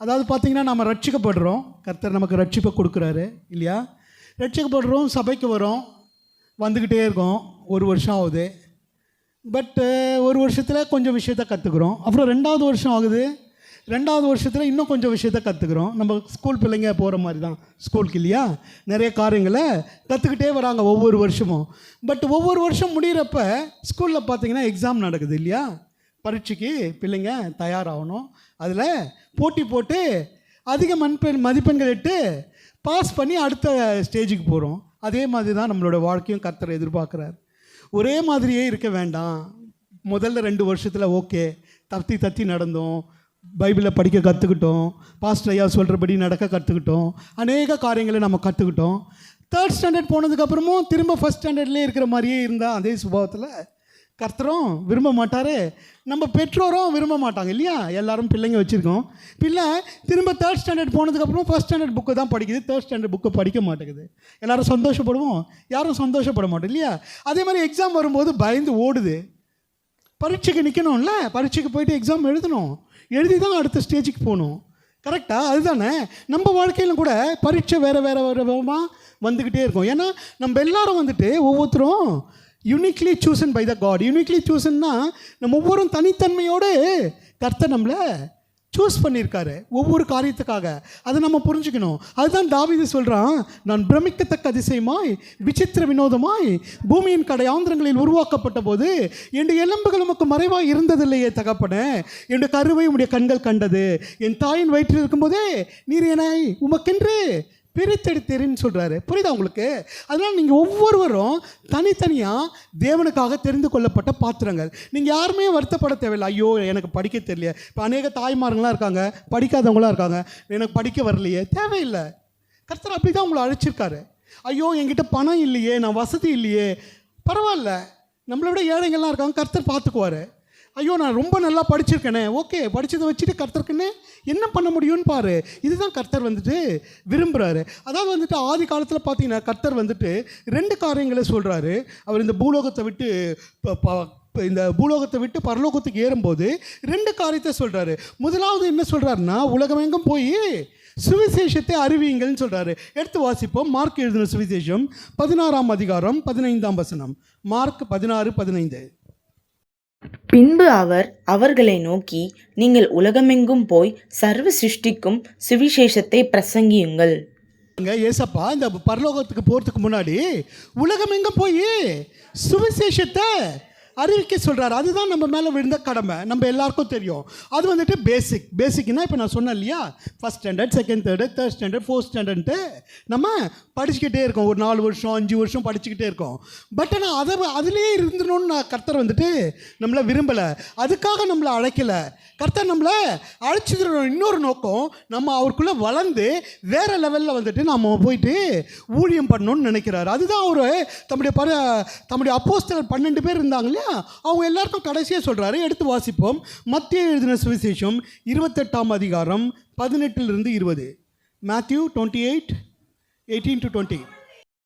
அதாவது பார்த்திங்கன்னா நம்ம ரட்சிக்கப்படுறோம், கர்த்தர் நமக்கு ரட்சிப்பை கொடுக்குறாரு இல்லையா? ரட்சிக்கப்படுறோம், சபைக்கு வரோம், வந்துக்கிட்டே இருக்கோம், 1 வருஷம் ஆகுது. பட்டு 1 வருஷத்தில் கொஞ்சம் விஷயத்த கற்றுக்குறோம். அப்புறம் 2வது வருஷம் ஆகுது, 2வது வருஷத்தில் இன்னும் கொஞ்சம் விஷயத்த கற்றுக்குறோம். நம்ம ஸ்கூல் பிள்ளைங்க போகிற மாதிரி தான் ஸ்கூலுக்கு இல்லையா? நிறைய காரியங்களை கற்றுக்கிட்டே வராங்க ஒவ்வொரு வருஷமும். பட் ஒவ்வொரு வருஷம் முடிகிறப்ப ஸ்கூலில் பார்த்திங்கன்னா எக்ஸாம் நடக்குது இல்லையா? பரீட்சைக்கு பிள்ளைங்க தயாராகணும். அதில் போட்டி போட்டு அதிக மதிப்பெண்கள் எடுத்து பாஸ் பண்ணி அடுத்த ஸ்டேஜுக்கு போகிறோம். அதே மாதிரி தான் நம்மளோட வாழ்க்கையும் கர்த்தர் எதிர்பார்க்குறார். ஒரே மாதிரியே இருக்க வேண்டாம். முதல்ல 2 வருஷத்தில் ஓகே, தத்தி நடந்தோம், பைபிளை படிக்க கற்றுக்கிட்டோம், பாஸ்டர் ஐயா சொல்கிறபடி நடக்க கற்றுக்கிட்டோம், அநேக காரியங்களை நம்ம கற்றுக்கிட்டோம். 3rd ஸ்டாண்டர்ட் போனதுக்கப்புறமும் திரும்ப 1st ஸ்டாண்டர்ட்லேயே இருக்கிற மாதிரியே இருந்தால் அதே சுபாவத்தில் கர்த்தரும் விரும்ப மாட்டார், நம்ம பெற்றோரும் விரும்ப மாட்டாங்க இல்லையா? எல்லாரும் பிள்ளைங்க வச்சுருக்கோம். பிள்ளை திரும்ப 3rd ஸ்டாண்டர்ட் போனதுக்கப்புறம் 1st ஸ்டாண்டர்ட் புக்கு தான் படிக்குது, 3rd ஸ்டாண்டர்ட் புக்கை படிக்க மாட்டேங்குது. எல்லோரும் சந்தோஷப்படுவோம், யாரும் சந்தோஷப்பட மாட்டோம் இல்லையா? அதே மாதிரி எக்ஸாம் வரும்போது பயந்து ஓடுது. பரீட்சைக்கு நிற்கணும்ல, பரீட்சைக்கு போயிட்டு எக்ஸாம் எழுதி தான் அடுத்த ஸ்டேஜுக்கு போகணும். கரெக்டாக? அதுதானே நம்ம வாழ்க்கையிலும் கூட பரீட்சை வேறு விதமாக வந்துக்கிட்டே இருக்கும். ஏன்னா நம்ம எல்லாரும் வந்துட்டு ஒவ்வொருத்தரும் uniquely chosen by the God. Uniquely சூசன்னா நம்ம ஒவ்வொரு தனித்தன்மையோடு கர்த்தர் நம்மளை சூஸ் பண்ணியிருக்காரு ஒவ்வொரு காரியத்துக்காக. அதை நம்ம புரிஞ்சுக்கணும். அதுதான் தாவீது சொல்கிறான், நான் பிரமிக்கத்தக்க அதிசயமாய் விசித்திர வினோதமாய் பூமியின் கடையாந்திரங்களில் உருவாக்கப்பட்ட போது என்னுடைய எலும்புகள் உமக்கு மறைவாக இருந்ததில்லையே தகப்பனே, என்னுடைய கருவை உடைய கண்கள் கண்டது, என் தாயின் வயிற்றில் இருக்கும்போதே நீர் என்னை உமக்கென்று பிரித்தெடுத்தேன்னு சொல்கிறாரு. புரியுதா உங்களுக்கு? அதனால் நீங்கள் ஒவ்வொருவரும் தனித்தனியாக தேவனுக்காக தெரிந்து கொள்ளப்பட்ட பாத்திரங்கள். நீங்கள் யாருமே வருத்தப்பட தேவையில்லை, ஐயோ எனக்கு படிக்க தெரியலையே. இப்போ அநேக தாய்மார்கள்லாம் இருக்காங்க, படிக்காதவங்களாம் இருக்காங்க, எனக்கு படிக்க வரலையே. தேவையில்லை. கர்த்தர் அப்படி தான் உங்களை அழைச்சிருக்காரு. ஐயோ என்கிட்ட பணம் இல்லையே, நான் வசதி இல்லையே, பரவாயில்ல, நம்மளை விட ஏழைகள்லாம் இருக்காங்க, கர்த்தர் பார்த்துக்குவார். ஐயோ நான் ரொம்ப நல்லா படிச்சிருக்கேனே, ஓகே, படித்ததை வச்சுட்டு கர்த்தருக்குன்னு என்ன பண்ண முடியும்னு பாரு. இதுதான் கர்த்தர் வந்துட்டு விரும்புகிறாரு. அதாவது வந்துட்டு ஆதி காலத்தில் பார்த்தீங்கன்னா கர்த்தர் வந்துட்டு 2 காரியங்களை சொல்கிறாரு. அவர் இந்த பூலோகத்தை விட்டு பரலோகத்துக்கு ஏறும்போது 2 காரியத்தை சொல்கிறாரு. முதலாவது என்ன சொல்கிறாருன்னா, உலகமெங்கும் போய் சுவிசேஷத்தை அறிவியுங்கள்னு சொல்கிறாரு. எடுத்து வாசிப்போம். மார்க் எழுதின சுவிசேஷம் 16ஆம் அதிகாரம் 15ஆம் வசனம். மார்க் 16:15. பின்பு அவர் அவர்களை நோக்கி, நீங்கள் உலகமெங்கும் போய் சர்வ சிருஷ்டிக்கும் சுவிசேஷத்தை பிரசங்கியுங்கள். ஏசப்பா இந்த பரலோகத்துக்கு போகிறதுக்கு முன்னாடி உலகமெங்கும் போய் சுவிசேஷத்தை அறிவிக்க சொல்கிறார். அதுதான் நம்ம மேலே விழுந்த கடமை, நம்ம எல்லாருக்கும் தெரியும். அது வந்துட்டு பேசிக்னா இப்போ நான் சொன்னேன் இல்லையா, 1st standard, 2nd, 3rd standard, 4th standard நம்ம படிச்சுக்கிட்டே இருக்கோம். ஒரு 4 வருஷம் 5 வருஷம் படிச்சுக்கிட்டே இருக்கோம். பட் ஆனால் அதுலேயே இருந்துடணும்னு நான் கர்த்தர் வந்துட்டு நம்மளை விரும்பலை, அதுக்காக நம்மளை அழைக்கலை. கர்த்தர் நம்மளை அழைச்சிட்டு இன்னொரு நோக்கம், நம்ம அவருக்குள்ளே வளர்ந்து வேறு லெவலில் வந்துட்டு நம்ம போயிட்டு ஊழியம் பண்ணணும்னு நினைக்கிறாரு. அதுதான் அவர் தம்முடைய அப்போஸ்தலர் 12 பேர் இருந்தாங்க இல்லையா, அவங்க எல்லாருக்கும் கடைசியாக சொல்கிறாரு. எடுத்து வாசிப்போம். மத்தேயு எழுதின சுவிசேஷம் 28ஆம் அதிகாரம் 18-20. Matthew 28:18-20.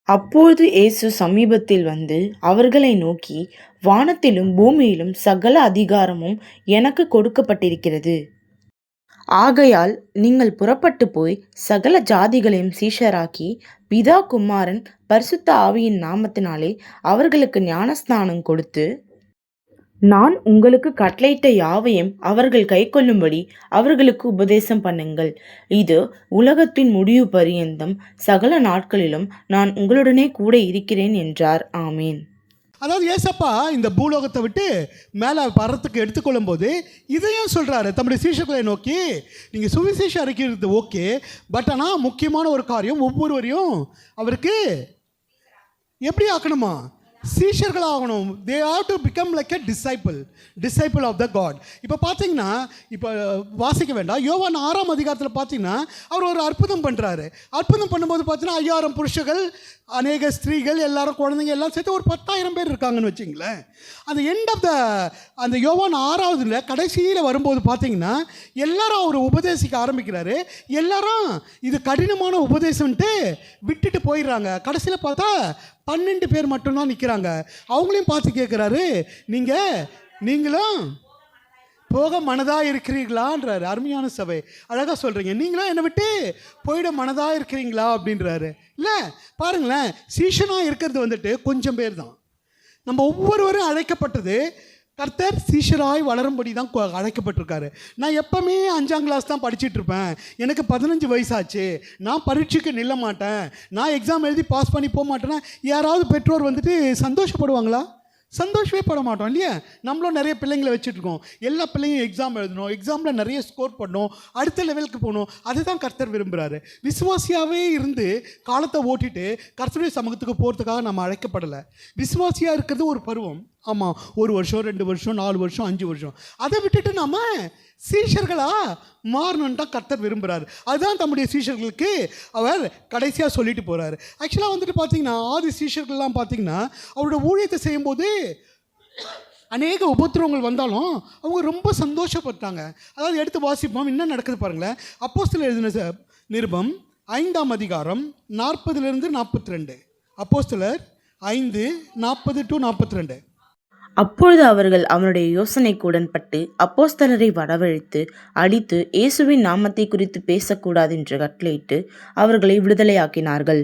அப்பொழுது இயேசு சமீபத்தில் வந்து அவர்களை நோக்கி, வானத்திலும் பூமியிலும் சகல அதிகாரமும் எனக்கு கொடுக்கப்பட்டிருக்கிறது. ஆகையால் நீங்கள் புறப்பட்டு போய் சகல ஜாதிகளையும் சீஷராக்கி பிதா குமாரன் பரிசுத்த ஆவியின் நாமத்தினாலே அவர்களுக்கு ஞானஸ்நானம் கொடுத்து, நான் உங்களுக்கு கட்டளையிட்ட யாவையும் அவர்கள் கைக்கொள்ளும்படி அவர்களுக்கு உபதேசம் பண்ணுங்கள். இது உலகத்தின் முடிவு பரியந்தம் சகல நாட்களிலும் நான் உங்களுடனே கூட இருக்கிறேன் என்றார். ஆமீன். அதாவது ஏசப்பா இந்த பூலோகத்தை விட்டு மேலே பறத்துக்கு எடுத்துக்கொள்ளும் போது இதையும் சொல்கிறாரு தம்முடைய சீஷர்களை நோக்கி, நீங்கள் சுவிசேஷம் அறிக்கிறது ஓகே, பட் ஆனால் முக்கியமான ஒரு காரியம், ஒவ்வொருவரையும் அவருக்கு எப்படி ஆக்கணுமா? சீஷர்கள் ஆகணும். They have to become like a disciple of the God. இப்போ பார்த்தீங்கன்னா, இப்போ வாசிக்க வேண்டாம், யோவான் 6ஆம் அதிகாரத்தில் பார்த்தீங்கன்னா அவர் ஒரு அற்புதம் பண்ணுறாரு. அற்புதம் பண்ணும்போது பார்த்தீங்கன்னா 5000 புருஷர்கள், அநேக ஸ்திரீகள், எல்லாரும் குழந்தைங்க எல்லாம் சேர்த்து ஒரு 10,000 பேர் இருக்காங்கன்னு வச்சிங்களேன். அந்த எண்ட் ஆஃப் அந்த யோவான் 6ஆவதுல கடைசியில் வரும்போது பார்த்தீங்கன்னா எல்லாரும் அவர் உபதேசிக்க ஆரம்பிக்கிறாரு. எல்லாரும் இது கடினமான உபதேசம்ன்ட்டு விட்டுட்டு போயிடுறாங்க. கடைசியில் பார்த்தா 12 பேர் மட்டும்தான் நிற்கிறாங்க. அவங்களையும் பார்த்து கேட்குறாரு, நீங்களும் போக மனதாக இருக்கிறீங்களான்றாரு. அருமையான சபை, அழகாக சொல்கிறீங்க. நீங்களும் என்னை விட்டு போயிட மனதாக இருக்கிறீங்களா அப்படின்றாரு. இல்லை பாருங்களேன், சீஷனாக இருக்கிறது வந்துட்டு கொஞ்சம் பேர் தான். நம்ம ஒவ்வொருவரும் அழைக்கப்பட்டது கர்த்தர் சீஷராய் வளரும்படி தான் அழைக்கப்பட்டிருக்காரு. நான் எப்போவுமே 5ஆம் கிளாஸ் தான் படிச்சுட்டு இருப்பேன், எனக்கு 15 வயசாச்சு, நான் பரீட்சைக்கு நில்ல மாட்டேன், நான் எக்ஸாம் எழுதி பாஸ் பண்ணி போக மாட்டேன்னா யாராவது பெற்றோர் வந்துட்டு சந்தோஷப்படுவாங்களா? சந்தோஷமே பட மாட்டோம் இல்லையா? நம்மளும் நிறைய பிள்ளைங்களை வச்சுட்ருக்கோம். எல்லா பிள்ளைங்களும் எக்ஸாம் எழுதணும், எக்ஸாமில் நிறைய ஸ்கோர் பண்ணணும், அடுத்த லெவலுக்கு போகணும். அதுதான் கர்த்தர் விரும்புகிறாரு. விசுவாசியாகவே இருந்து காலத்தை ஓட்டிட்டு கர்த்தருடைய சமூகத்துக்கு போகிறதுக்காக நம்ம அழைக்கப்படலை. விசுவாசியாக இருக்கிறது ஒரு பருவம். ஆமாம், 1 வருஷம் 2 வருஷம் 4 வருஷம் 5 வருஷம், அதை விட்டுட்டு நம்ம சீஷர்களா மாறணுன்னு தான் கர்த்தர் விரும்புகிறார். அதுதான் தம்முடைய சீஷர்களுக்கு அவர் கடைசியாக சொல்லிட்டு போகிறாரு. ஆக்சுவலாக வந்துட்டு பார்த்தீங்கன்னா ஆதி சீஷர்கள்லாம் பார்த்தீங்கன்னா அவரோட ஊழியத்தை செய்யும்போது அநேக உபத்திரவங்கள் வந்தாலும் அவங்க ரொம்ப சந்தோஷப்பட்டாங்க. அதாவது எடுத்து வாசிப்போம், என்ன நடக்குது பாருங்களேன். அப்போஸ்தலர் எழுதின நிருபம் 5ஆம் அதிகாரம் 40 42. அப்போஸ்தலர் 5:40-42. அப்பொழுது அவர்கள் அவனுடைய யோசனைக்கு உடன்பட்டு அப்போஸ்தலரை வரவழைத்து அடித்து இயேசுவின் நாமத்தை குறித்து பேசக்கூடாது என்று கட்டளையிட்டு அவர்களை விடுதலையாக்கினார்கள்.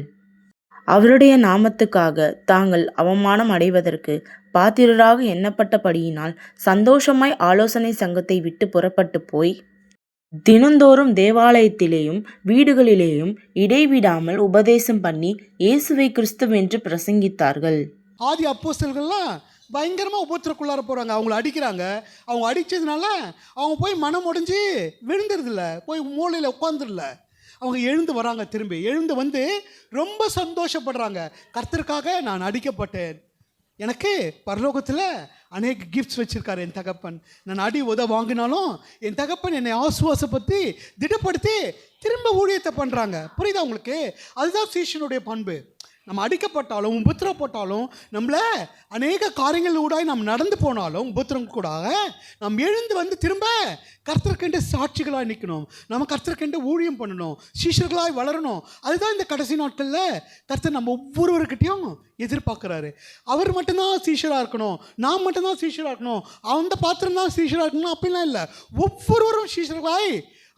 அவருடைய நாமத்துக்காக தாங்கள் அவமானம் அடைவதற்கு பாத்திரராக எண்ணப்பட்டபடியினால் சந்தோஷமாய் ஆலோசனை சங்கத்தை விட்டு புறப்பட்டு போய் தினந்தோறும் தேவாலயத்திலேயும் வீடுகளிலேயும் இடைவிடாமல் உபதேசம் பண்ணி இயேசுவை கிறிஸ்துவென்று பிரசங்கித்தார்கள். ஆதி அப்போஸ்தலர்கள்லாம் பயங்கரமாக உபத்திரக்குள்ளார போகிறாங்க. அவங்கள அடிக்கிறாங்க. அவங்க அடித்ததுனால அவங்க போய் மனம் உடைஞ்சு விழுந்துருதில்ல, போய் மூலையில் உட்காந்துடல. அவங்க எழுந்து வராங்க. திரும்பி எழுந்து வந்து ரொம்ப சந்தோஷப்படுறாங்க. கர்த்தருக்காக நான் அடிக்கப்பட்டேன், எனக்கு பரலோகத்தில் அநேக கிஃப்ட்ஸ் வச்சுருக்காரு என் தகப்பன், நான் அடி வாங்கினாலும் என் தகப்பன் என்னை ஆசுவாசப்படுத்தி திடப்படுத்தி திரும்ப ஊழியத்தை பண்ணுறாங்க. புரியுதா உங்களுக்கு? அதுதான் சீஷனுடைய பண்பு. நம்ம அடிக்கப்பட்டாலும் உபத்திரப்பட்டாலும் நம்மளை அநேக காரியங்கள் ஊடாய் நாம் நடந்து போனாலும் உபத்திரம் கூட நாம் எழுந்து வந்து திரும்ப கர்த்தருக்கென்று சாட்சிகளாக நிற்கணும். நம்ம கர்த்தருக்கென்று ஊழியம் பண்ணணும், சீஷர்களாய் வளரணும். அதுதான் இந்த கடைசி நாட்களில் கர்த்தர் நம்ம ஒவ்வொருவர்கிட்டையும் எதிர்பார்க்குறாரு. அவர் மட்டும்தான் சீஷராக இருக்கணும், நான் மட்டும்தான் சீஷராக இருக்கணும், அந்த பாத்திரம் தான் சீஷராக இருக்கணும் அப்படிலாம் இல்லை. ஒவ்வொருவரும் சீஷர்களாய்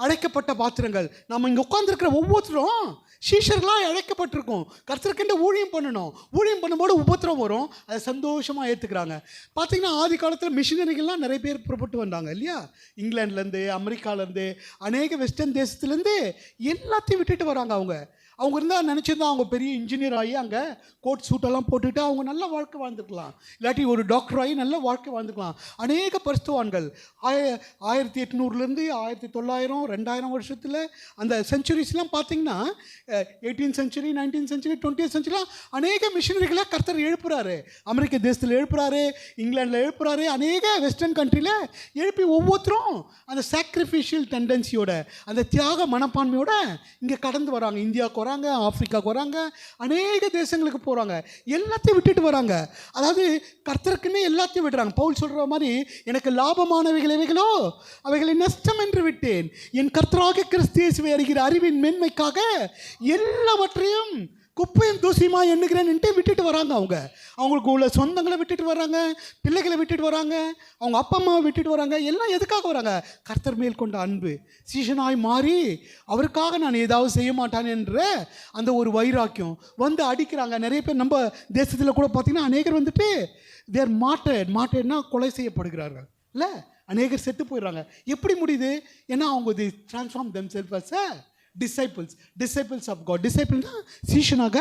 அழைக்கப்பட்ட பாத்திரங்கள். நம்ம இங்கே உட்காந்துருக்கிற ஒவ்வொருத்தரும் சீஷர்களாக அழைக்கப்பட்டிருக்கோம். கர்த்தருக்கென்று ஊழியம் பண்ணணும். ஊழியம் பண்ணும்போது உபத்திரம் வரும், அதை சந்தோஷமாக ஏற்றுக்கிறாங்க. பார்த்திங்கன்னா ஆதி காலத்தில் மிஷினரிகள்லாம் நிறைய பேர் புறப்பட்டு வந்தாங்க இல்லையா? இங்கிலாந்துலேருந்து, அமெரிக்காவிலேருந்து, அநேக வெஸ்டர்ன் தேசத்துலேருந்து எல்லாத்தையும் விட்டுட்டு வராங்க. அவங்க இருந்தால் நினச்சிருந்தா அவங்க பெரிய இன்ஜினியர் ஆகி அங்கே கோட் சூட்டெல்லாம் போட்டுக்கிட்டு அவங்க நல்ல வாழ்க்கை வாழ்ந்துருக்கலாம், இல்லாட்டி ஒரு டாக்டர் ஆகி நல்ல வாழ்க்கை வாழ்ந்துக்கலாம். அநேக பரிசுத்தவான்கள் 1800 1900 2000 வருஷத்தில் அந்த செஞ்சுரிஸ்லாம் பார்த்திங்கன்னா 18th century 19th century 20th centuryலாம் அநேக மிஷினரிகளை கர்த்தர் எழுப்புறாரு. அமெரிக்க தேசத்தில் எழுப்புறாரு, இங்கிலாண்டில் எழுப்புறாரு, அநேக வெஸ்டர்ன் கண்ட்ரியில் எழுப்பி ஒவ்வொருத்தரும் அந்த சாக்ரிஃபிஷியல் டெண்டன்சியோட அந்த தியாக மனப்பான்மையோட இங்கே கடந்து வராங்க. இந்தியாவுக்கு வராங்க, ஆப்பிரிக்காவுக்கு வராங்க, அநேக தேசங்களுக்கு போகிறாங்க, எல்லாத்தையும் விட்டுட்டு வராங்க. அதாவது கர்த்தருக்குன்னு எல்லாத்தையும் விடுறாங்க. பவுல் சொல்கிற மாதிரி எனக்கு லாபமானவைகளோ அவைகளை நஷ்டம் என்று விட்டேன், என் கர்த்தராக கிறிஸ்து இயேசுவை அறிகிற அறிவின் மேன்மைக்காக எல்லாவற்றையும் குப்பையும் தூசியுமா எண்ணுகிறேன்ட்டு விட்டுட்டு வராங்க. அவங்களுக்கு உள்ள சொந்தங்களை விட்டுட்டு வராங்க, பிள்ளைகளை விட்டுட்டு வராங்க, அவங்க அப்பா அம்மாவை விட்டுட்டு வராங்க. எல்லாம் எதுக்காக வராங்க? கர்த்தர் மேல் கொண்ட அன்பு. சீஷனாய் மாறி அவருக்காக நான் ஏதாவது செய்ய மாட்டான் என்ற அந்த ஒரு வைராக்கியம் வந்து அடிக்கிறாங்க. நிறைய பேர் நம்ம தேசத்தில் கூட பார்த்திங்கன்னா அநேகர் வந்துட்டு தேர் மாட்டேன்னா கொலை செய்யப்படுகிறார்கள் இல்லை, அநேகர் செத்து போயிடுறாங்க. எப்படி முடியுது? ஏன்னா அவங்க the transform themself as a disciples of God. டிசைபிள்னா சீஷனாக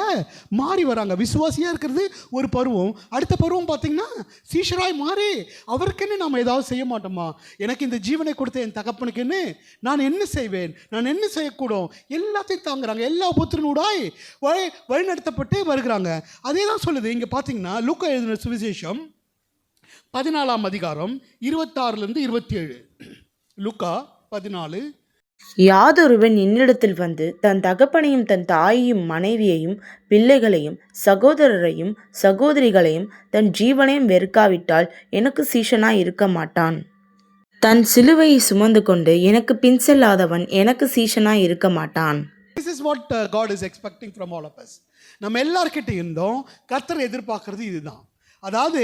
மாறி வராங்க. விசுவாசியாக இருக்கிறது ஒரு பருவம். அடுத்த பருவம் பார்த்திங்கன்னா சீஷராய் மாறி அவருக்குன்னு நாம் ஏதாவது செய்ய மாட்டோமா? எனக்கு இந்த ஜீவனை கொடுத்த என் தகப்பனுக்குன்னு நான் என்ன செய்வேன், நான் என்ன செய்யக்கூடும், எல்லாத்தையும் தாங்குறாங்க. எல்லா புத்திரனூடாய் வழிநடத்தப்பட்டு வருகிறாங்க. அதே தான் சொல்லுது இங்கே பார்த்தீங்கன்னா லூக்கா எழுதின சுவிசேஷம் 14ஆம் அதிகாரம் 26-27. லூக்கா 14. யாதொருவன் என்னிடத்தில் வந்து தன் தகப்பனையும் தன் தாயையும் மனைவியையும் பிள்ளைகளையும் சகோதரரையும் சகோதரிகளையும் தன் ஜீவனையும் வெறுக்காவிட்டால் எனக்கு சீஷனாய் இருக்க மாட்டான். தன் சிலுவையை சுமந்து கொண்டு எனக்கு பின் செல்லாதவன் எனக்கு சீஷனாய் இருக்க மாட்டான். This is what God is expecting from all of us. நம்ம எல்லார்கிட்ட இருந்தோம் கர்த்தர் எதிர்பார்க்கறது இதுதான். அதாவது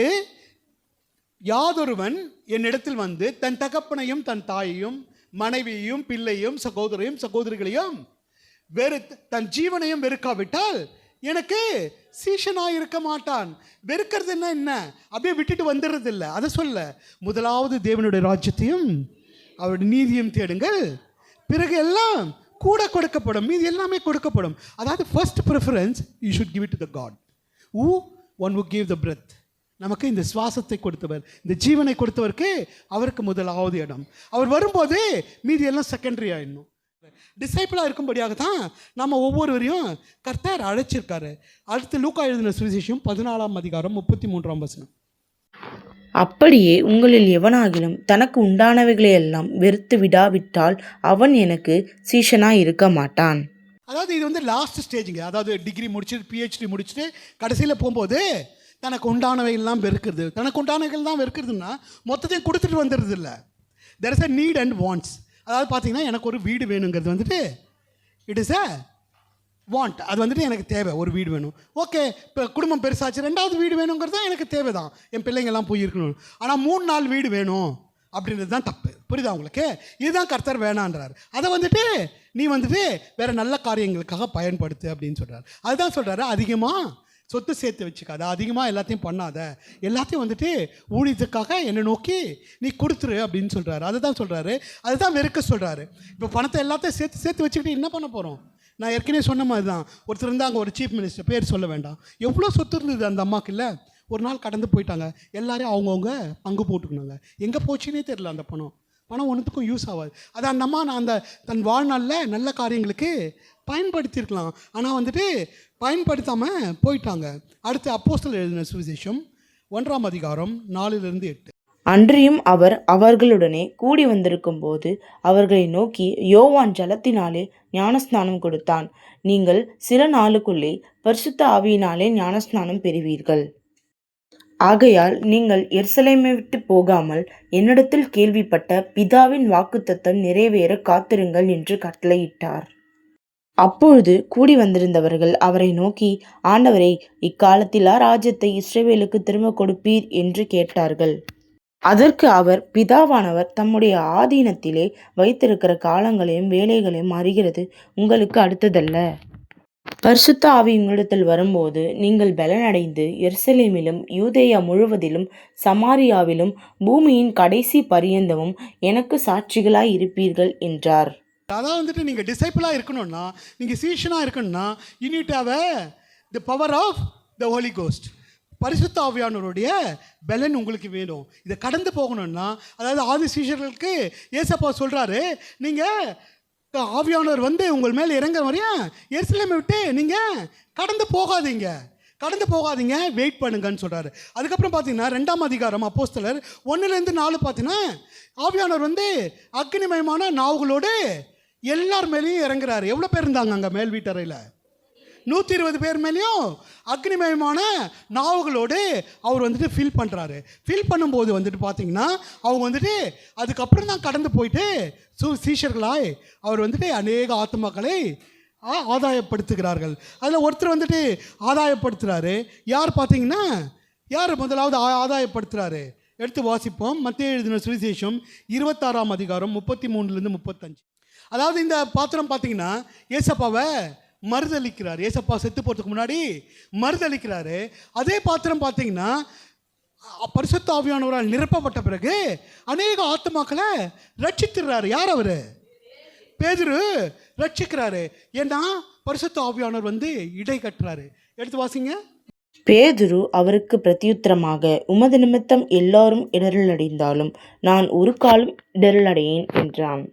யாதொருவன் என்னிடத்தில் வந்து தன் தகப்பனையும் தன் தாயையும் மனைவியையும் பிள்ளையும் சகோதரையும் சகோதரிகளையும் தன் ஜீவனையும் வெறுக்காவிட்டால் எனக்கு சீஷனாக இருக்க மாட்டான். வெறுக்கிறது என்ன அப்படியே விட்டுட்டு வந்துடுறது இல்லை, அதை சொல்ல. முதலாவது தேவனுடைய ராஜ்யத்தையும் அவருடைய நீதியும் தேடுங்கள், பிறகு எல்லாம் கூட கொடுக்கப்படும், மீதி எல்லாமே கொடுக்கப்படும். அதாவது first preference you should give it to the God who gave the breath. நமக்கு இந்த சுவாசத்தை கொடுத்தவர், இந்த ஜீவனை கொடுத்தவருக்கு அவருக்கு முதலாவது இடம். அவர் வரும்போது மீதி எல்லாம் செகண்டரி ஆயிடணும். டிசைபிளாக இருக்கும்படியாக தான் நம்ம ஒவ்வொருவரையும் கர்த்தர் அழைச்சிருக்காரு. அடுத்து லூக்கா எழுதின சுவிசேஷம் 14ஆம் அதிகாரம் 33ஆம் வசனம். அப்படியே உங்களில் எவனாகிலும் தனக்கு உண்டானவைகளையெல்லாம் வெறுத்து விடாவிட்டால் அவன் எனக்கு சீஷனாய் இருக்க மாட்டான். அதாவது இது வந்து லாஸ்ட் ஸ்டேஜுங்க. அதாவது டிகிரி முடிச்சுட்டு பிஹெச்டி முடிச்சுட்டு கடைசியில் போகும்போது தனக்கு உண்டானவைகள்லாம் வெறுக்கிறது. தனக்கு உண்டானவைகள் தான் வெறுக்கிறதுனா மொத்தத்தையும் கொடுத்துட்டு வந்துடுறது இல்லை. There is a need and wants. அதாவது பார்த்தீங்கன்னா எனக்கு ஒரு வீடு வேணுங்கிறது வந்துட்டு இட் இஸ் அ வாண்ட். அது வந்துட்டு எனக்கு தேவை, ஒரு வீடு வேணும். ஓகே, இப்போ குடும்பம் பெருசாச்சு, 2வது வீடு வேணுங்கிறது தான் எனக்கு தேவை தான், என் பிள்ளைங்கள்லாம் போய் இருக்கணும். ஆனால் 3-4 வீடு வேணும் அப்படின்றது தான் தப்பு. புரியுதா உங்களுக்கு? இதுதான் கர்த்தர் வேணான்றார். அதை வந்துட்டு நீ வந்துட்டு வேறு நல்ல காரியங்களுக்காக பயன்படுத்து அப்படின்னு சொல்கிறார். அதுதான் சொல்கிறாரு, அதிகமாக சொத்து சேர்த்து வச்சுக்காத, அதிகமாக எல்லாத்தையும் பண்ணாத, எல்லாத்தையும் வந்துட்டு ஊழியத்துக்காக என்னை நோக்கி நீ கொடுத்துரு அப்படின்னு சொல்கிறாரு. அதுதான் சொல்கிறாரு, அதுதான் வெறுக்க சொல்கிறாரு. இப்போ பணத்தை எல்லாத்தையும் சேர்த்து வச்சுக்கிட்டு என்ன பண்ண போகிறோம்? நான் ஏற்கனவே சொன்ன மாதிரி தான். ஒருத்தர் இருந்தாங்க, ஒரு சீஃப் மினிஸ்டர், பேர் சொல்ல வேண்டாம். எவ்வளோ சொத்து இருந்தது அந்த அம்மாவுக்கு இல்லை. ஒரு நாள் கடந்து போயிட்டாங்க. எல்லாரையும் அவங்கவுங்க பங்கு போட்டுக்கணுங்க. எங்கே போச்சுன்னே தெரியல. அந்த பணம் ஒன்றுத்துக்கும் யூஸ் ஆகாது. அது அந்த அம்மா நான் அந்த தன் வாழ்நாளில் நல்ல காரியங்களுக்கு பயன்படுத்தியிருக்கலாம், ஆனால் வந்துட்டு பயன்படுத்தாமல் போயிட்டாங்க. அடுத்து அப்போஸ்தலர் எழுதின சுவிசேஷம் 1ஆம் அதிகாரம் 4-8. அன்றியும் அவர் அவர்களுடனே கூடி வந்திருக்கும் போது அவர்களை நோக்கி, யோவான் ஜலத்தினாலே ஞானஸ்நானம் கொடுத்தான். நீங்கள் சில நாளுக்குள்ளே பரிசுத்த ஆவியினாலே ஞானஸ்நானம் பெறுவீர்கள். ஆகையால் நீங்கள் எருசலேமை விட்டு போகாமல் என்னிடத்தில் கேள்விப்பட்ட பிதாவின் வாக்குத்தத்தம் நிறைவேற காத்திருங்கள் என்று கட்டளையிட்டார். அப்பொழுது கூடி வந்திருந்தவர்கள் அவரை நோக்கி, ஆண்டவரே, இக்காலத்திலா ராஜ்யத்தை இஸ்ரவேலுக்கு திரும்ப கொடுப்பீர் என்று கேட்டார்கள். அதற்கு அவர், பிதாவானவர் தம்முடைய ஆதீனத்திலே வைத்திருக்கிற காலங்களையும் வேலைகளையும் அறிகிறது உங்களுக்கு அடுத்ததல்ல. பரிசுத்த ஆவி உங்களிடத்தில் வரும்போது நீங்கள் பலனடைந்து எருசலேமிலும் யூதேயா முழுவதிலும் சமாரியாவிலும் பூமியின் கடைசி பரியந்தமும் எனக்கு சாட்சிகளாய் இருப்பீர்கள் என்றார். அதான் வந்துட்டு நீங்கள் டிசைபிளாக இருக்கணும்னா, நீங்கள் சீஷனாக இருக்கணும்னா, you need to have the power of the Holy Ghost. பரிசுத்த ஆவியானவருடைய பலன் உங்களுக்கு வேணும். இதை கடந்து போகணும்னா, அதாவது ஆதி சீஷர்களுக்கு ஏசப்பா சொல்கிறாரு, நீங்கள் ஆவியானவர் வந்து உங்கள் மேலே இறங்க வரையும் எருசலேமை விட்டு நீங்கள் கடந்து போகாதீங்க, வெயிட் பண்ணுங்கன்னு சொல்கிறாரு. அதுக்கப்புறம் பார்த்தீங்கன்னா 2ஆம் அதிகாரம் அப்போஸ்தலர் 1-4 பார்த்தீங்கன்னா ஆவியானவர் வந்து அக்னிமயமான நாவுகளோடு எல்லார் மேலேயும் இறங்குறாரு. எவ்வளோ பேர் இருந்தாங்க அங்கே மேல் வீட்டறையில்? 120 பேர் மேலேயும் அக்னிமயமான நாவுகளோடு அவர் வந்துட்டு ஃபில் பண்ணுறாரு. ஃபில் பண்ணும்போது வந்துட்டு பார்த்தீங்கன்னா அவங்க வந்துட்டு அதுக்கப்புறம் தான் கடந்து போயிட்டு சீஷர்களாய் அவர் வந்துட்டு அநேக ஆத்மாக்களை ஆதாயப்படுத்துகிறார்கள். அதில் ஒருத்தர் வந்துட்டு ஆதாயப்படுத்துகிறாரு. யார் பார்த்தீங்கன்னா, யார் முதலாவது ஆதாயப்படுத்துகிறாரு? எடுத்து வாசிப்போம். மத்தேயு எழுதின சுவிசேஷம் 26ஆம் அதிகாரம் 33-35. அதாவது இந்த பாத்திரம் பார்த்தீங்கன்னா ஏசப்பாவை மறுதளிக்கிறார். ஏசப்பா செத்து போகிறதுக்கு முன்னாடி மறுதளிக்கிறாரு. அதே பாத்திரம் பார்த்தீங்கன்னா பரிசுத்த ஆவியானவரால் நிரப்பப்பட்ட பிறகு அநேக ஆத்மாக்களை ரட்சித்துறாரு. யார் அவர்? பேதுரு ரட்சிக்கிறாரு. ஏன்னா பரிசுத்த ஆவியானவர் வந்து இடை கட்டுறாரு. எடுத்து வாசிங்க. பேதுரு அவருக்கு பிரதியுத்தரமாக, உமது நிமித்தம் எல்லாரும் இடரலடைந்தாலும் நான் ஒரு காலம் இடரலடையேன் என்றான்.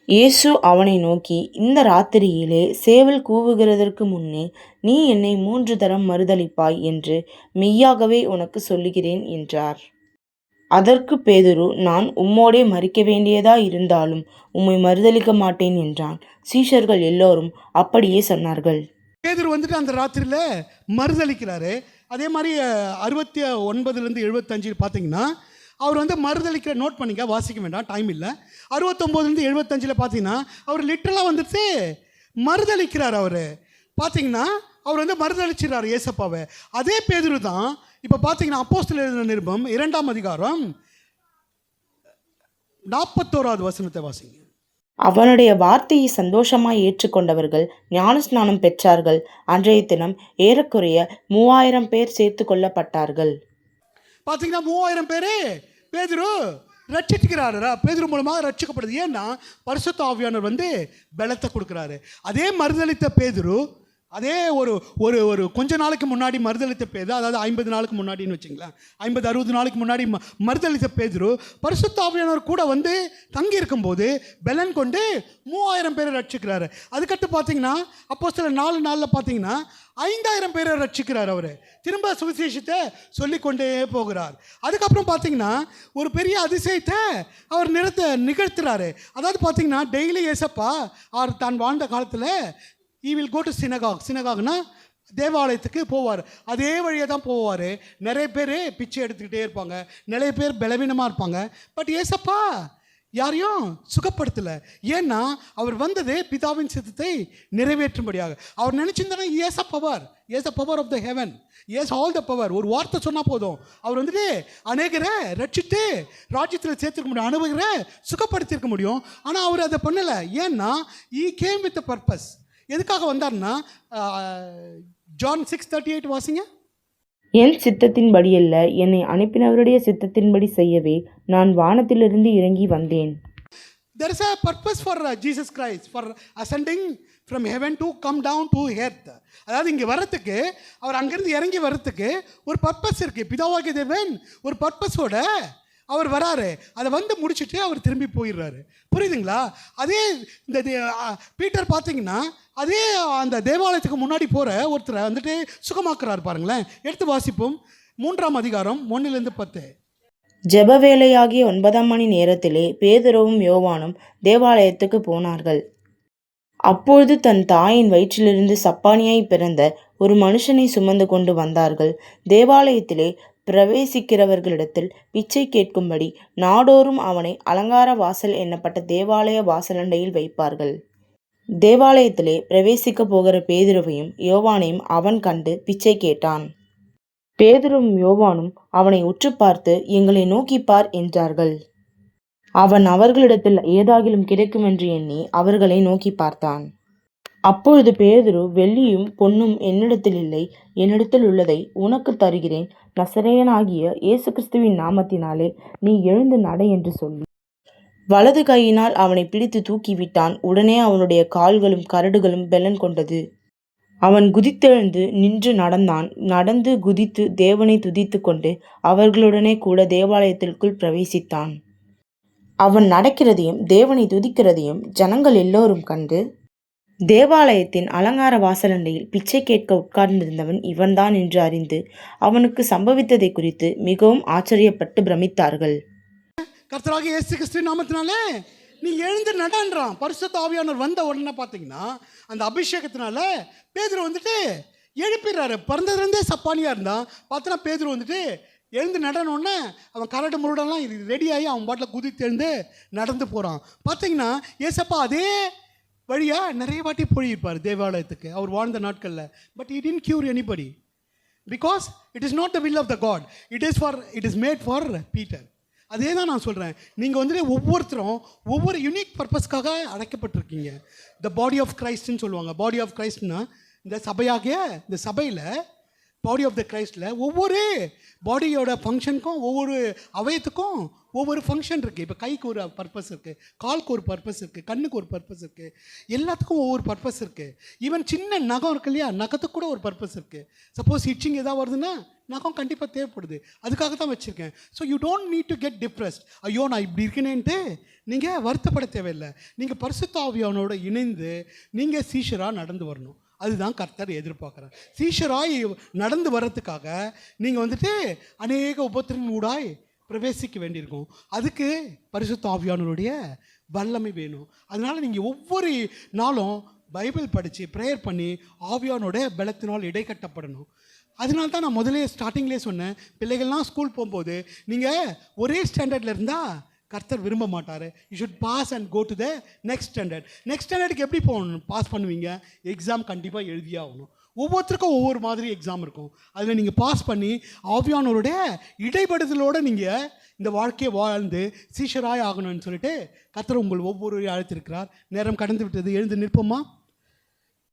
இயேசு அவனை நோக்கி, இந்த ராத்திரியிலே சேவல் கூவுகிறதற்கு முன்னே நீ என்னை 3 தரம் மறுதலிப்பாய் என்று மெய்யாகவே உனக்கு சொல்லுகிறேன் என்றார். அதற்கு பேதுரு, நான் உம்மோடே மரிக்க வேண்டியதா இருந்தாலும் உம்மை மறுதலிக்க மாட்டேன் என்றான். சீஷர்கள் எல்லோரும் அப்படியே சொன்னார்கள். பேதுரு வந்துட்டு அந்த ராத்திரியில் மறுதளிக்கிறாரு. அதே மாதிரி 69-75 பார்த்தீங்கன்னா அவர் வந்து மறுதளிக்கிற, நோட் பண்ணிக்க, வாசிக்க வேண்டாம், டைம் இல்லை. 69-75 பார்த்தீங்கன்னா அவர் லிட்டரலாக வந்துட்டு மறுதளிக்கிறார். அவர் பார்த்தீங்கன்னா அவர் வந்து மறுதளிச்சிடறாரு ஏசப்பாவை. அதே பேதுரு தான் இப்போ பார்த்தீங்கன்னா அப்போஸ்தலர் எழுதின நிருபம் 2ஆம் அதிகாரம் 41வது வசனத்தை வாசிங்க. அவனுடைய வார்த்தையை சந்தோஷமாய் ஏற்றுக்கொண்டவர்கள் ஞானஸ்நானம் பெற்றார்கள். அன்றைய தினம் ஏறக்குறைய 3000 பேர் சேர்த்து கொள்ளப்பட்டார்கள். பார்த்தீங்கன்னா 3000 பேர் பேதுரு ரட்சிக்கிறாரு. பேதுரு மூலமாக ரட்சிக்கப்படுது. ஏன்னா பரிசுத்த ஆவியானவர் வந்து பலத்தை கொடுக்குறாரு. அதே மறுதளித்த பேதுரு, அதே ஒரு ஒரு ஒரு கொஞ்ச நாளுக்கு முன்னாடி மறுதளித்த பேதுரு, அதாவது 50 நாளுக்கு முன்னாடின்னு வச்சுங்களேன், 50-60 நாளுக்கு முன்னாடி மறுதளித்த பேதுரு பரிசுத்த ஆவியானவர் கூட வந்து தங்கி இருக்கும்போது பலன் கொண்டு 3000 பேரை ரட்சிக்கிறாரு. அதுக்கடுத்து பார்த்தீங்கன்னா அப்போஸ்தலர் 4 நாளில் பார்த்தீங்கன்னா 5000 பேரை ரட்சிக்கிறார். அவர் திரும்ப சுவிசேஷத்தை சொல்லிக்கொண்டே போகிறார். அதுக்கப்புறம் பார்த்தீங்கன்னா ஒரு பெரிய அதிசயத்தை அவர் நிகழ்த்துறாரு. அதாவது பார்த்தீங்கன்னா டெய்லி ஏசப்பா அவர் தான் வாழ்ந்த காலத்தில் ஈ வில் கோ டு சினகாக்னா தேவாலயத்துக்கு போவார். அதே வழியாக தான் போவார். நிறைய பேர் பிச்சை எடுத்துக்கிட்டே இருப்பாங்க, நிறைய பேர் பலவீனமாக இருப்பாங்க. பட் ஏசப்பா யாரையும் சுகப்படுத்தலை. ஏன்னா அவர் வந்தது பிதாவின் சித்தத்தை நிறைவேற்றும்படியாக. அவர் நினச்சிருந்தானே as a power of the heaven, as all the power. ஒரு வார்த்தை சொன்னால் போதும், அவர் வந்துட்டு அநேகரை ரட்சித்து ராஜ்யத்தில் சேர்த்துக்க முடியும், அனுபவரை சுகப்படுத்தியிருக்க முடியும். ஆனால் அவர் அதை பண்ணலை. ஏன்னா ஈ கேம் வித் பர்பஸ். எதுக்காக வந்தார்னா ஜான் 6:38 வாசிங்க. என் சித்தத்தின்படியல்ல, என்னை அனுப்பினவருடைய சித்தத்தின்படி செய்யவே நான் வானத்திலிருந்து இறங்கி வந்தேன். There is a purpose for Jesus Christ for ascending from heaven to come down to earth. அதாவது இங்கே வர்றதுக்கு, அவர் அங்கேருந்து இறங்கி வர்றதுக்கு ஒரு பர்பஸ் இருக்குது. பிதாவாகிய தேவன் ஒரு பர்பஸோட அவர் வராரு. அதை வந்து முடிச்சுட்டு அவர் திரும்பி போயிடுறாரு. புரியுதுங்களா? அதே இந்த பீட்டர் பார்த்தீங்கன்னா அதே அந்த தேவாலயத்துக்கு முன்னாடி போகிற ஒருத்தரை வந்துட்டு சுகமாக்குறாரு. பாருங்களேன், எடுத்து வாசிப்போம். 3ஆம் அதிகாரம் 1-10. ஜெப வேளையாகிய 9ஆம் மணி நேரத்திலே பேதுருவும் யோவானும் தேவாலயத்துக்கு போனார்கள். அப்பொழுது தன் தாயின் வயிற்றிலிருந்து சப்பானியாய் பிறந்த ஒரு மனுஷனை சுமந்து கொண்டு வந்தார்கள். தேவாலயத்திலே பிரவேசிக்கிறவர்களிடத்தில் பிச்சை கேட்கும்படி நாடோறும் அவனை அலங்கார வாசல் என்னப்பட்ட தேவாலய வாசலண்டையில் வைப்பார்கள். தேவாலயத்திலே பிரவேசிக்க போகிற பேதுருவையும் யோவானையும் அவன் கண்டு பிச்சை கேட்டான். பேதுருவும் யோவானும் அவனை உற்று பார்த்து, எங்களை நோக்கிப்பார் என்றார்கள். அவன் அவர்களிடத்தில் ஏதாகிலும் கிடைக்குமென்று எண்ணி அவர்களை நோக்கி பார்த்தான். அப்பொழுது பேதுரு, வெள்ளியும் பொன்னும் என்னிடத்தில் இல்லை, என்னிடத்தில் உள்ளதை உனக்கு தருகிறேன். நசரேயனாகிய இயேசு கிறிஸ்துவின் நாமத்தினாலே நீ எழுந்து நட என்று சொல்லி வலது கையினால் அவனை பிடித்து தூக்கிவிட்டான். உடனே அவனுடைய கால்களும் கரடுகளும் பெலன் கொண்டது. அவன் குதித்தெழுந்து நின்று நடந்தான். நடந்து குதித்து தேவனை துதித்து கொண்டு அவர்களுடனே கூட தேவாலயத்திற்குள் பிரவேசித்தான். அவன் நடக்கிறதையும் தேவனை துதிக்கிறதையும் ஜனங்கள் எல்லோரும் கண்டு, தேவாலயத்தின் அலங்கார வாசலண்டையில் பிச்சை கேட்க உட்கார்ந்திருந்தவன் இவன்தான் என்று அறிந்து அவனுக்கு சம்பவித்ததை குறித்து மிகவும் ஆச்சரியப்பட்டு பிரமித்தார்கள். கர்த்தராகிய இயேசு கிறிஸ்துவின் நாமத்தினாலே நீ எழுந்து நடன்றான். பரிசுத்த ஆவியானவர் வந்த உடனே பார்த்தீங்கன்னா அந்த அபிஷேகத்தினால பேதுரு வந்துட்டு எழுப்பிடுறாரு. பிறந்ததுலேருந்தே சப்பானியாக இருந்தான். பார்த்தனா பேதுரு வந்துட்டு எழுந்து நடனோடனே அவன் கரடு முருடெல்லாம் ரெடியாகி அவன் பாட்டில் குதித்து எழுந்து நடந்து போகிறான். பார்த்தீங்கன்னா ஏசப்பா அதே வழியாக நிறைய வாட்டி போயிருப்பார் தேவாலயத்துக்கு அவர் வாழ்ந்த நாட்களில். But he didn't cure anybody because it is not the will of the God. It is made for Peter. அதே தான் நான் சொல்கிறேன். நீங்கள் வந்துட்டு ஒவ்வொருத்தரும் ஒவ்வொரு யூனிக் பர்பஸ்க்காக அடைக்கப்பட்டிருக்கீங்க. த பாடி ஆஃப் கிரைஸ்ட்னு சொல்லுவாங்க. பாடி ஆஃப் கிரைஸ்ட்னா இந்த சபையாகிய இந்த சபையில் பாடி ஆஃப் த கிரைஸ்டில் ஒவ்வொரு பாடியோட ஃபங்க்ஷனுக்கும் ஒவ்வொரு அவயத்துக்கும் ஒவ்வொரு ஃபங்க்ஷன் இருக்குது. இப்போ கைக்கு ஒரு பர்பஸ் இருக்குது, காலுக்கு ஒரு பர்பஸ் இருக்குது, கண்ணுக்கு ஒரு பர்பஸ் இருக்குது, எல்லாத்துக்கும் ஒவ்வொரு பர்பஸ் இருக்குது. ஈவன் சின்ன நகம் இருக்கு இல்லையா, நகத்துக்கு கூட ஒரு பர்பஸ் இருக்குது. சப்போஸ் இச்சிங் எதாவது வருதுன்னா நகம் கண்டிப்பாக தேவைப்படுது. அதுக்காக தான் வச்சுருக்கேன். So you don't need to get depressed. ஐயோ நான் இப்படி இருக்கேனேன்ட்டு நீங்கள் வருத்தப்பட தேவையில்லை. நீங்கள் பரிசுத்த ஆவியானோட இணைந்து நீங்கள் சீஷராக நடந்து வரணும். அதுதான் கர்த்தர் எதிர்பார்க்குறார். சீஷராய் நடந்து வர்றதுக்காக நீங்கள் வந்துட்டு அநேக உபத்திரவின் ஊடாய் பிரவேசிக்க வேண்டியிருக்கும். அதுக்கு பரிசுத்த ஆவியானவருடைய வல்லமை வேணும். அதனால் நீங்கள் ஒவ்வொரு நாளும் பைபிள் படித்து ப்ரேயர் பண்ணி ஆவியானோட பலத்தினால் இடைக்கட்டப்படணும். அதனால தான் நான் முதலே ஸ்டார்டிங்லேயே சொன்னேன், பிள்ளைகள்லாம் ஸ்கூல் போகும்போது நீங்கள் ஒரே ஸ்டாண்டர்டில் இருந்தால் கர்த்தர் விரும்ப மாட்டார். You should pass and go to the next standard. Next ஸ்டாண்டர்டுக்கு எப்படி போகணும், பாஸ் பண்ணுவீங்க? எக்ஸாம் கண்டிப்பாக எழுதியே ஆகணும். ஒவ்வொருத்தருக்கும் ஒவ்வொரு மாதிரி எக்ஸாம் இருக்கும். அதில் நீங்கள் பாஸ் பண்ணி ஆவியானவருடைய இடைப்படுதலோடு நீங்கள் இந்த வாழ்க்கையை வாழ்ந்து சீஷராய் ஆகணும்னு சொல்லிட்டு கர்த்தர் உங்கள் ஒவ்வொருவரையும் அழைத்திருக்கிறார். நேரம் கடந்து விட்டது. எழுந்து நிற்போமா?